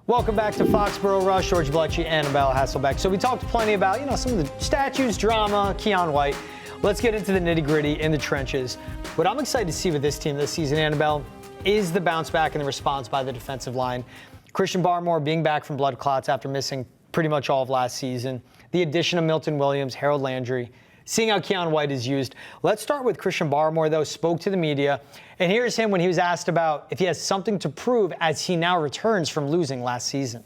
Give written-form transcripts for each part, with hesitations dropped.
Welcome back to Foxborough Rush. George Balekji, Annabelle Hasselbeck. So we talked plenty about, some of the statues, drama, Keon White. Let's get into the nitty-gritty in the trenches. What I'm excited to see with this team this season, Annabelle, is the bounce back and the response by the defensive line. Christian Barmore being back from blood clots after missing pretty much all of last season. The addition of Milton Williams, Harold Landry. Seeing how Keon White is used. Let's start with Christian Barmore, though, spoke to the media. And here's him when he was asked about if he has something to prove as he now returns from losing last season.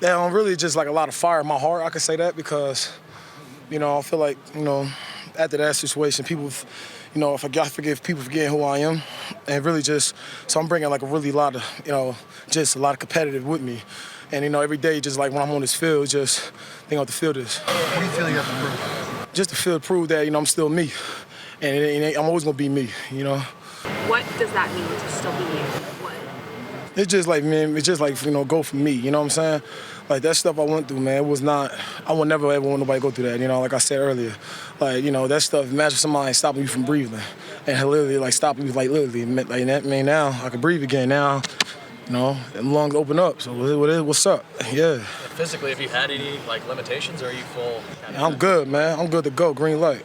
Yeah, I'm really just like a lot of fire in my heart, I could say that, because, I feel like, after that situation, people, I forgive people forgetting who I am. And really so I'm bringing like a really lot of, just a lot of competitive with me. And, every day, just like when I'm on this field, just think I have to feel this. What do you feel you have to prove? Just to prove that, I'm still me. And I'm always going to be me, What does that mean to still be you? What? It's just like, man, go for me, you know what I'm saying? Like, that stuff I went through, man, it was not, I would never ever want nobody to go through that, like I said earlier. Like, that stuff, imagine somebody stopping you from breathing and literally, like, stopping you, like, literally. Like, that, man, now I can breathe again now, and lungs open up. So what's up? Yeah. Physically, have you had any, limitations, or are you full? I'm good, man. I'm good to go, green light.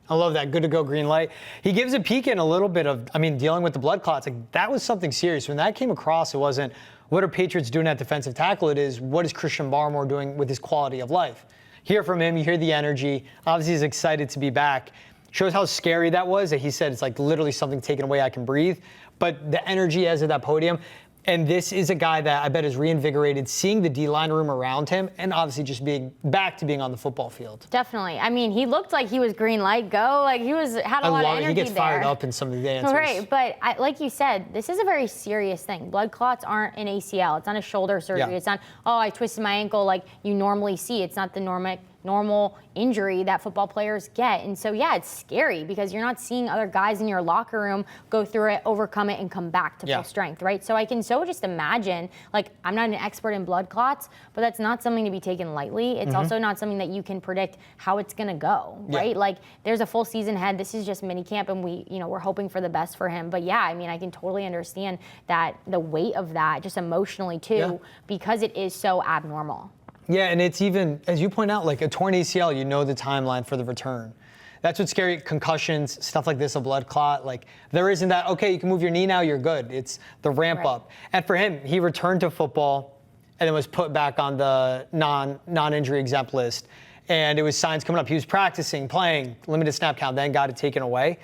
I love that. Good to go, green light. He gives a peek in a little bit of, dealing with the blood clots. Like, that was something serious. When that came across, it wasn't, what are Patriots doing at defensive tackle? It is, what is Christian Barmore doing with his quality of life? Hear from him, you hear the energy. Obviously, he's excited to be back. Shows how scary that was, that he said it's like literally something taken away, I can breathe. But the energy as at that podium, and this is a guy that I bet is reinvigorated, seeing the D-line room around him, and obviously just being back to being on the football field. Definitely. He looked like he was green light go. Like, he had a lot of energy there. He gets fired up in some of the answers. Right, but like you said, this is a very serious thing. Blood clots aren't an ACL. It's not a shoulder surgery. Yeah. It's not, I twisted my ankle like you normally see. It's not the normal injury that football players get. And so, yeah, it's scary because you're not seeing other guys in your locker room go through it, overcome it, and come back to full strength, right? So I can just imagine, like, I'm not an expert in blood clots, but that's not something to be taken lightly. It's also not something that you can predict how it's going to go, right? Yeah. Like, there's a full season ahead. This is just mini camp, and we're hoping for the best for him. But yeah, I can totally understand that the weight of that, just emotionally too, because it is so abnormal. Yeah, and it's even, as you point out, like a torn ACL, the timeline for the return. That's what's scary. Concussions, stuff like this, a blood clot. Like, there isn't that, okay, you can move your knee now, you're good. It's the ramp up. And for him, he returned to football and then was put back on the non-injury exempt list. And it was signs coming up. He was practicing, playing, limited snap count, then got it taken away.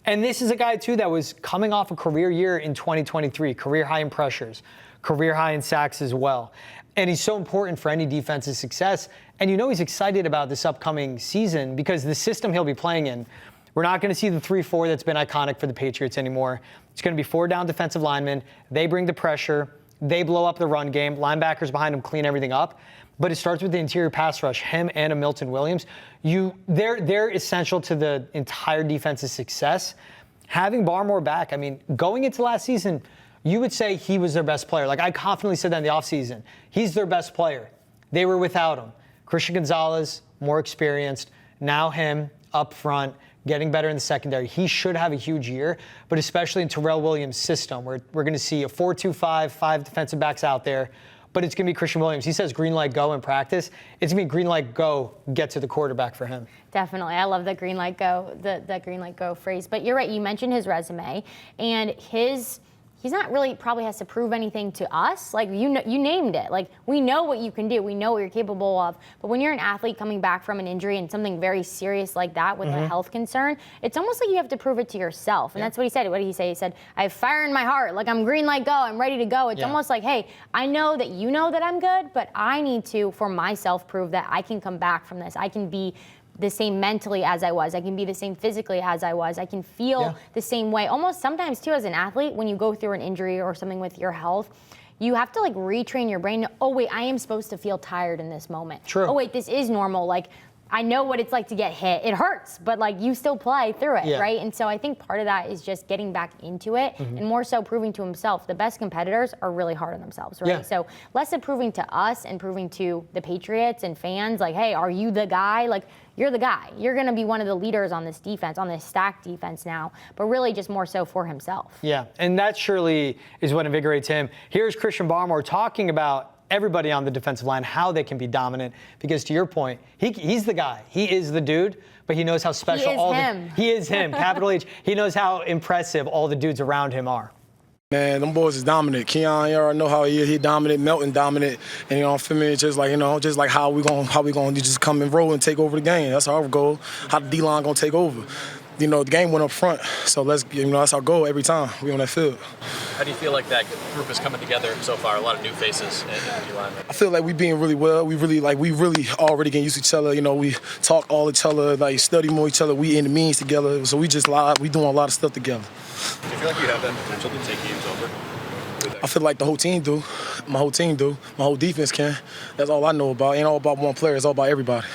And this is a guy, too, that was coming off a career year in 2023, career high in pressures, career high in sacks as well. And he's so important for any defense's success. And he's excited about this upcoming season because the system he'll be playing in, we're not going to see the 3-4 that's been iconic for the Patriots anymore. It's going to be 4 down defensive linemen. They bring the pressure. They blow up the run game. Linebackers behind them clean everything up. But it starts with the interior pass rush, him and a Milton Williams. They're essential to the entire defense's success. Having Barmore back, going into last season, you would say he was their best player. Like, I confidently said that in the offseason. He's their best player. They were without him. Christian Gonzalez, more experienced. Now him up front, getting better in the secondary. He should have a huge year, but especially in Terrell Williams' system, where we're going to see a 4-2-5, 5 defensive backs out there. But it's going to be Christian Williams. He says green light go in practice. It's going to be green light go, get to the quarterback for him. Definitely. I love the green light go, the green light go phrase. But you're right. You mentioned his resume, and he's not really probably has to prove anything to us. Like, you named it. Like, we know what you can do. We know what you're capable of. But when you're an athlete coming back from an injury and something very serious like that with a health concern, it's almost like you have to prove it to yourself. And that's what he said. What did he say? He said, I have fire in my heart. Like, I'm green light go. I'm ready to go. It's almost like, hey, I know that you know that I'm good, but I need to, for myself, prove that I can come back from this. I can be the same mentally as I was. I can be the same physically as I was. I can feel the same way. Almost sometimes, too, as an athlete, when you go through an injury or something with your health, you have to, like, retrain your brain. Oh, wait, I am supposed to feel tired in this moment. True. Oh, wait, this is normal. Like, I know what it's like to get hit. It hurts, but like you still play through it, Yeah. right? And so I think part of that is just getting back into it and more so proving to himself. The best competitors are really hard on themselves, right? Yeah. So less of proving to us and proving to the Patriots and fans, like, hey, are you the guy? Like, you're the guy. You're going to be one of the leaders on this defense, on this stacked defense now, but really just more so for himself. Yeah, and that surely is what invigorates him. Here's Christian Barmore talking about everybody on the defensive line, how they can be dominant. Because to your point, he's the guy. He is the dude, but he knows how special he is him, capital H. He knows how impressive all the dudes around him are. Man, them boys is dominant. Keon, you already know how he is. He dominant. Melton dominant. And, you know, for me, it's just like, you know, just like how we gonna just come and roll and take over the game. That's our goal. How the D-line gonna take over. You know, the game went up front, so that's our goal every time we on that field. How do you feel like that group is coming together so far? A lot of new faces in the D-line. I feel like we being really well. We really already getting used to each other. You know, we talk all each other, like study more each other. We in the meetings together, so we doing a lot of stuff together. Do you feel like you have that potential to take games over? I feel like the whole team do. My whole team do. My whole defense can. That's all I know about. It ain't all about one player. It's all about everybody.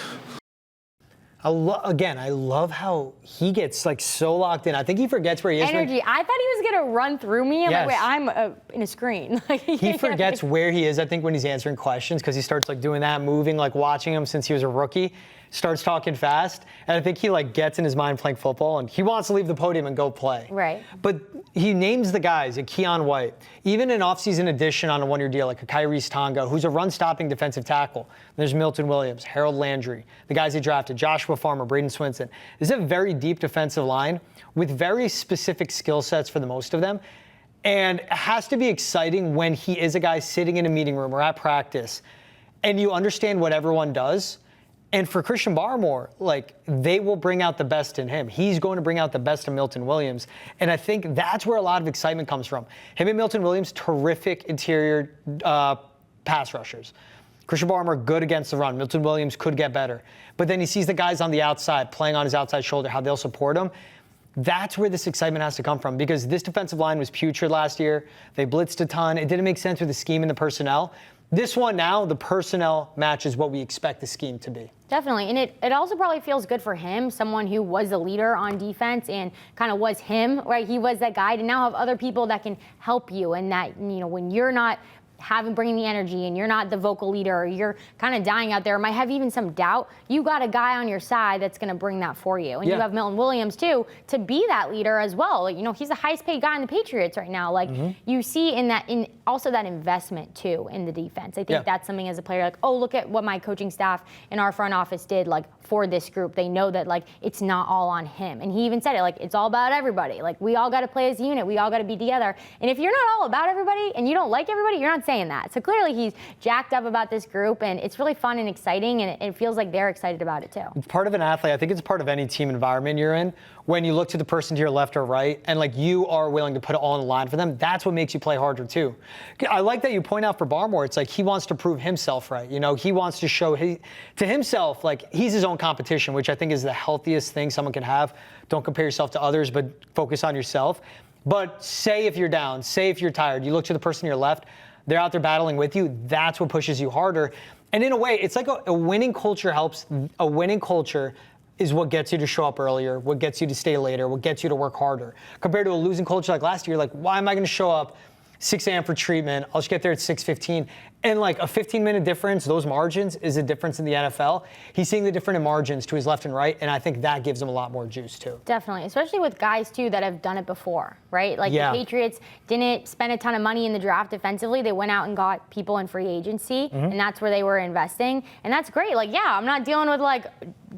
I love how he gets like so locked in. I think he forgets where he is. Energy. I thought he was going to run through me. I'm Yes. like, wait, I'm in a screen. He forgets where he is, I think, when he's answering questions because he starts like doing that, moving, like watching him since he was a rookie. Starts talking fast, and I think he like gets in his mind playing football, and he wants to leave the podium and go play. Right. But he names the guys, a Keon White, even an offseason addition on a one-year deal, like a Kyrie's Tonga, who's a run-stopping defensive tackle. There's Milton Williams, Harold Landry, the guys he drafted, Joshua Farmer, Braden Swinson. This is a very deep defensive line with very specific skill sets for the most of them. And it has to be exciting when he is a guy sitting in a meeting room or at practice, and you understand what everyone does. And for Christian Barmore, like, they will bring out the best in him. He's going to bring out the best in Milton Williams. And I think that's where a lot of excitement comes from. Him and Milton Williams, terrific interior pass rushers. Christian Barmore, good against the run. Milton Williams could get better. But then he sees the guys on the outside playing on his outside shoulder, how they'll support him. That's where this excitement has to come from, because this defensive line was putrid last year. They blitzed a ton. It didn't make sense with the scheme and the personnel. This one now, the personnel matches what we expect the scheme to be. Definitely, and it also probably feels good for him, someone who was a leader on defense and kind of was him, right? He was that guy to now have other people that can help you, and that, you know, when you're not bringing the energy and you're not the vocal leader, or you're kind of dying out there, might have even some doubt, you got a guy on your side that's going to bring that for you. And you have Milton Williams too to be that leader as well. Like, you know, he's the highest paid guy in the Patriots right now. Like, you see in also that investment too in the defense. I think that's something as a player, like, oh, look at what my coaching staff in our front office did, like, for this group. They know that, like, it's not all on him. And he even said it, like, it's all about everybody. Like, we all got to play as a unit. We all got to be together. And if you're not all about everybody and you don't like everybody, you're not saying that. So clearly he's jacked up about this group, and it's really fun and exciting, and it feels like they're excited about it too. It's part of an athlete. I think it's part of any team environment you're in. When you look to the person to your left or right, and like you are willing to put it all on the line for them, that's what makes you play harder too. I like that you point out for Barmore, it's like he wants to prove himself right. You know, he wants to show to himself, like, he's his own competition, which I think is the healthiest thing someone can have. Don't compare yourself to others, but focus on yourself. But say if you're down, say if you're tired, you look to the person to your left, they're out there battling with you. That's what pushes you harder. And in a way, it's like a winning culture helps. A winning culture is what gets you to show up earlier, what gets you to stay later, what gets you to work harder. Compared to a losing culture like last year, like, why am I going to show up 6 a.m. for treatment? I'll just get there at 6:15. And like a 15-minute difference, those margins is a difference in the NFL. He's seeing the different margins to his left and right, and I think that gives him a lot more juice too. Definitely, especially with guys too that have done it before, right? Like the Patriots didn't spend a ton of money in the draft defensively. They went out and got people in free agency, and that's where they were investing. And that's great. Like, yeah, I'm not dealing with like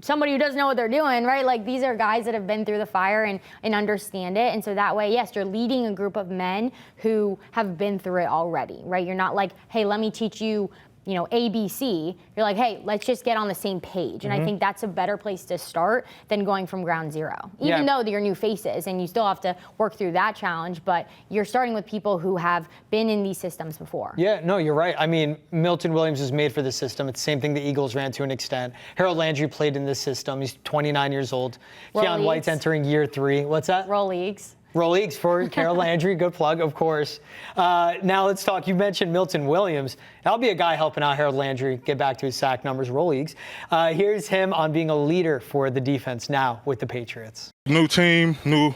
somebody who doesn't know what they're doing, right? Like, these are guys that have been through the fire and understand it. And so that way, yes, you're leading a group of men who have been through it already, right? You're not like, hey, let me teach you, you know, ABC. You're like, hey, let's just get on the same page. And I think that's a better place to start than going from ground zero. Even though you're new faces and you still have to work through that challenge, but you're starting with people who have been in these systems before. Yeah, no, you're right. I mean, Milton Williams is made for this system. It's the same thing the Eagles ran to an extent. Harold Landry played in this system. He's 29 years old. Keon White's entering year 3. What's that? Roll leagues. Roll Leagues for Carol Landry, good plug, of course. Now let's talk. You mentioned Milton Williams. That'll be a guy helping out Harold Landry get back to his sack numbers, Roll Leagues. Here's him on being a leader for the defense now with the Patriots. New team, a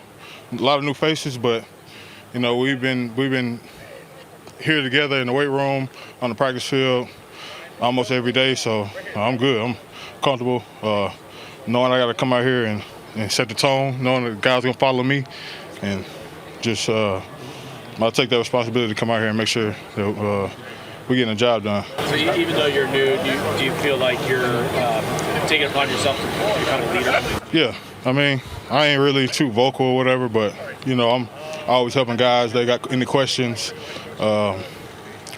lot of new faces, but we've been here together in the weight room, on the practice field, almost every day. So I'm good. I'm comfortable knowing I got to come out here and set the tone, knowing the guys gonna follow me, and just I'll take that responsibility to come out here and make sure that we're getting the job done. So even though you're new, do you feel like you're taking it upon yourself to kind of lead up? Yeah, I mean, I ain't really too vocal or whatever, but I'm always helping guys. They got any questions. I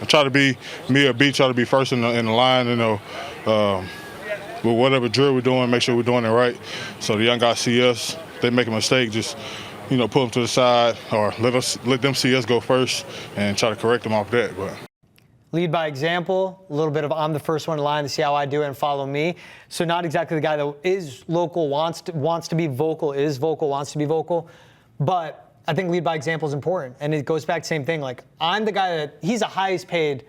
try to be me or B. Try to be first in the line. With whatever drill we're doing, make sure we're doing it right. So the young guys see us. They make a mistake, just pull them to the side or let them see us go first and try to correct them off that. But lead by example, a little bit of I'm the first one in line to see how I do it and follow me. So not exactly the guy that is local, wants to be vocal, is vocal, wants to be vocal. But I think lead by example is important. And it goes back to the same thing. Like, I'm the guy that, he's the highest paid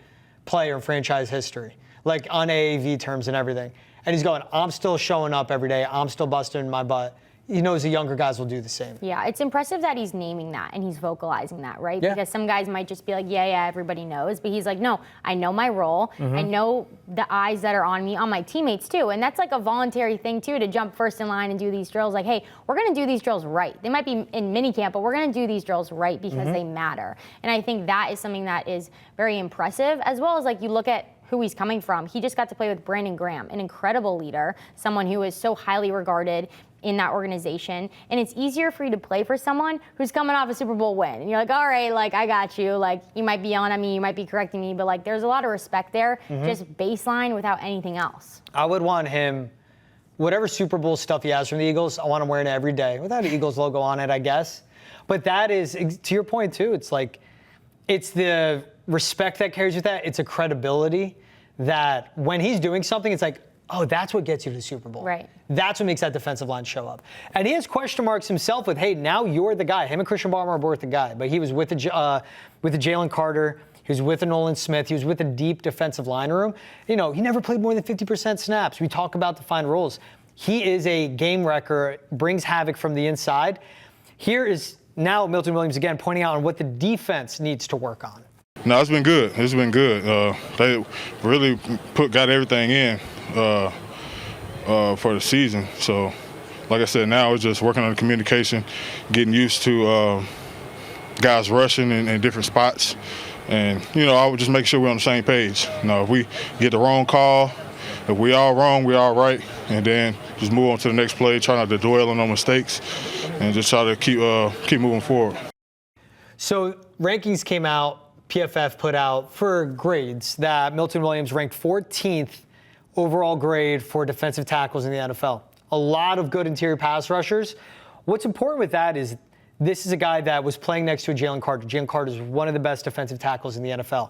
player in franchise history, like on AAV terms and everything. And he's going, I'm still showing up every day. I'm still busting my butt. He knows the younger guys will do the same. Yeah, it's impressive that he's naming that and he's vocalizing that, right? Yeah. Because some guys might just be like, yeah, everybody knows. But he's like, no, I know my role. I know the eyes that are on me, on my teammates too. And that's like a voluntary thing too, to jump first in line and do these drills. Like, hey, we're going to do these drills right. They might be in minicamp, but we're going to do these drills right because they matter. And I think that is something that is very impressive, as well as like you look at who he's coming from. He just got to play with Brandon Graham, an incredible leader, someone who is so highly regarded in that organization. And it's easier for you to play for someone who's coming off a Super Bowl win. And you're like, all right, like, I got you. Like, you might be yelling at me, you might be correcting me, but like, there's a lot of respect there, just baseline without anything else. I would want him, whatever Super Bowl stuff he has from the Eagles, I want him wearing it every day without an Eagles logo on it, I guess. But that is, to your point too, it's like, it's the respect that carries with that. It's a credibility that when he's doing something, it's like, oh, that's what gets you to the Super Bowl. Right. That's what makes that defensive line show up. And he has question marks himself with, hey, now you're the guy. Him and Christian Barmore are both the guy. But he was with the Jalen Carter. He was with the Nolan Smith. He was with a deep defensive line room. He never played more than 50% snaps. We talk about defined roles. He is a game wrecker, brings havoc from the inside. Here is now Milton Williams again pointing out on what the defense needs to work on. No, it's been good. It's been good. They really got everything in for the season. So, like I said, now it's just working on the communication, getting used to guys rushing in different spots. And, I would just make sure we're on the same page. If we get the wrong call, if we all wrong, we all right. And then just move on to the next play, try not to dwell on no mistakes, and just try to keep moving forward. So rankings came out. PFF put out for grades that Milton Williams ranked 14th overall grade for defensive tackles in the NFL. A lot of good interior pass rushers. What's important with that is this is a guy that was playing next to a Jalen Carter. Jalen Carter is one of the best defensive tackles in the NFL.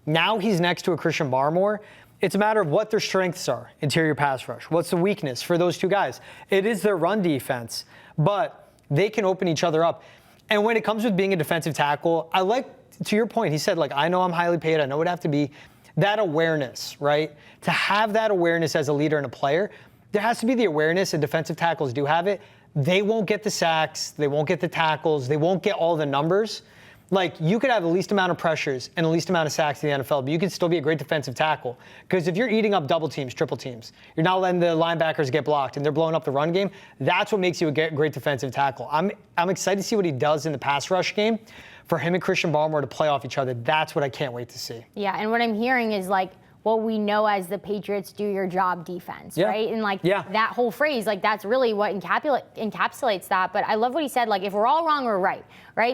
Now he's next to a Christian Barmore. It's a matter of what their strengths are, interior pass rush. What's the weakness for those two guys? It is their run defense, but they can open each other up. And when it comes with being a defensive tackle, I like, to your point, he said, like, I know I'm highly paid. I know what I have to be. That awareness, right? To have that awareness as a leader and a player, there has to be the awareness, and defensive tackles do have it. They won't get the sacks. They won't get the tackles. They won't get all the numbers. Like, you could have the least amount of pressures and the least amount of sacks in the NFL, but you can still be a great defensive tackle. Because if you're eating up double teams, triple teams, you're not letting the linebackers get blocked and they're blowing up the run game, that's what makes you a great defensive tackle. I'm excited to see what he does in the pass rush game. For him and Christian Barmore to play off each other, that's what I can't wait to see. Yeah, and what I'm hearing is like what we know as the Patriots do your job defense, right? And like that whole phrase, like that's really what encapsulates that. But I love what he said, like if we're all wrong, we're right?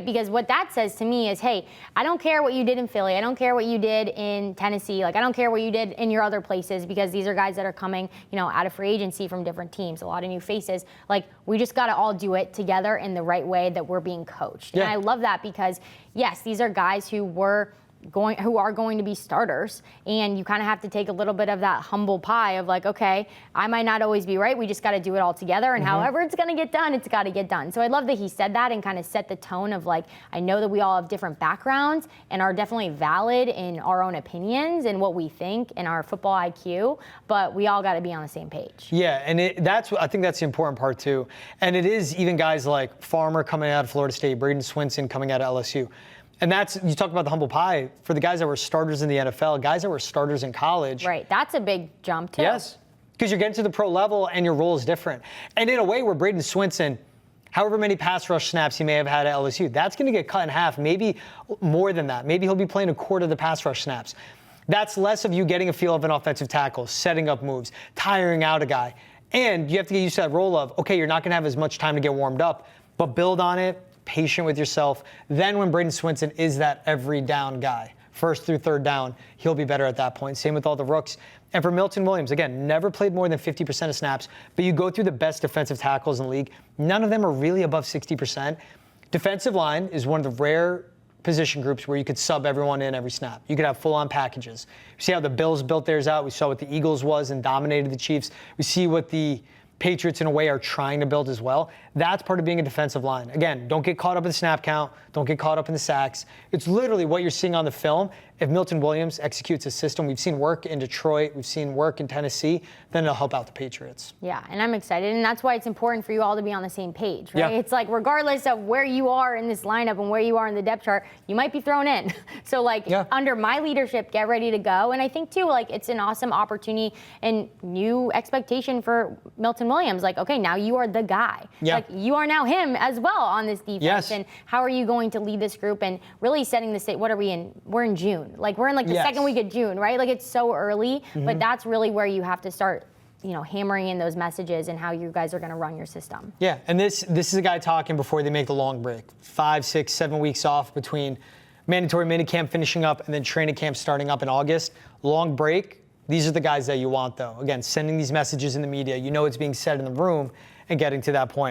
Because what that says to me is, hey, I don't care what you did in Philly. I don't care what you did in Tennessee. Like I don't care what you did in your other places, because these are guys that are coming, out of free agency from different teams, a lot of new faces. Like we just got to all do it together in the right way that we're being coached. And I love that because, yes, these are guys who were who are going to be starters, and you kind of have to take a little bit of that humble pie of like, okay, I might not always be right. We just got to do it all together, and however it's going to get done, it's got to get done. So I love that he said that and kind of set the tone of like, I know that we all have different backgrounds and are definitely valid in our own opinions and what we think and our football IQ, but we all got to be on the same page. Yeah, and I think that's the important part too. And it is even guys like Farmer coming out of Florida State, Braden Swinson coming out of LSU. And that's, you talk about the humble pie, for the guys that were starters in the NFL, guys that were starters in college. Right, that's a big jump too. Yes, because you're getting to the pro level and your role is different. And in a way where Braden Swinson, however many pass rush snaps he may have had at LSU, that's going to get cut in half, maybe more than that. Maybe he'll be playing a quarter of the pass rush snaps. That's less of you getting a feel of an offensive tackle, setting up moves, tiring out a guy. And you have to get used to that role of, okay, you're not going to have as much time to get warmed up, but build on it, patient with yourself. Then when Braden Swinson is that every down guy, first through third down, he'll be better at that point. Same with all the rooks. And for Milton Williams, again, never played more than 50% of snaps, but you go through the best defensive tackles in the league. None of them are really above 60%. Defensive line is one of the rare position groups where you could sub everyone in every snap. You could have full-on packages. You see how the Bills built theirs out. We saw what the Eagles was and dominated the Chiefs. We see what the Patriots, in a way, are trying to build as well. That's part of being a defensive line. Again, don't get caught up in the snap count. Don't get caught up in the sacks. It's literally what you're seeing on the film. If Milton Williams executes a system, we've seen work in Detroit, we've seen work in Tennessee, then it'll help out the Patriots. Yeah, and I'm excited, and that's why it's important for you all to be on the same page, right? Yeah. It's like regardless of where you are in this lineup and where you are in the depth chart, you might be thrown in. So like under my leadership, get ready to go. And I think too, like it's an awesome opportunity and new expectation for Milton Williams. Like, okay, now you are the guy. Yeah. Like you are now him as well on this defense. Yes. And how are you going to lead this group and really setting the state? What are we in? We're in June. Like we're in like the second week of June, right? Like it's so early, but that's really where you have to start, you know, hammering in those messages and how you guys are going to run your system. Yeah, and this is a guy talking before they make the long break. 5, 6, 7 weeks off between mandatory minicamp finishing up and then training camp starting up in August. Long break. These are the guys that you want, though. Again, sending these messages in the media. You know it's being said in the room and getting to that point.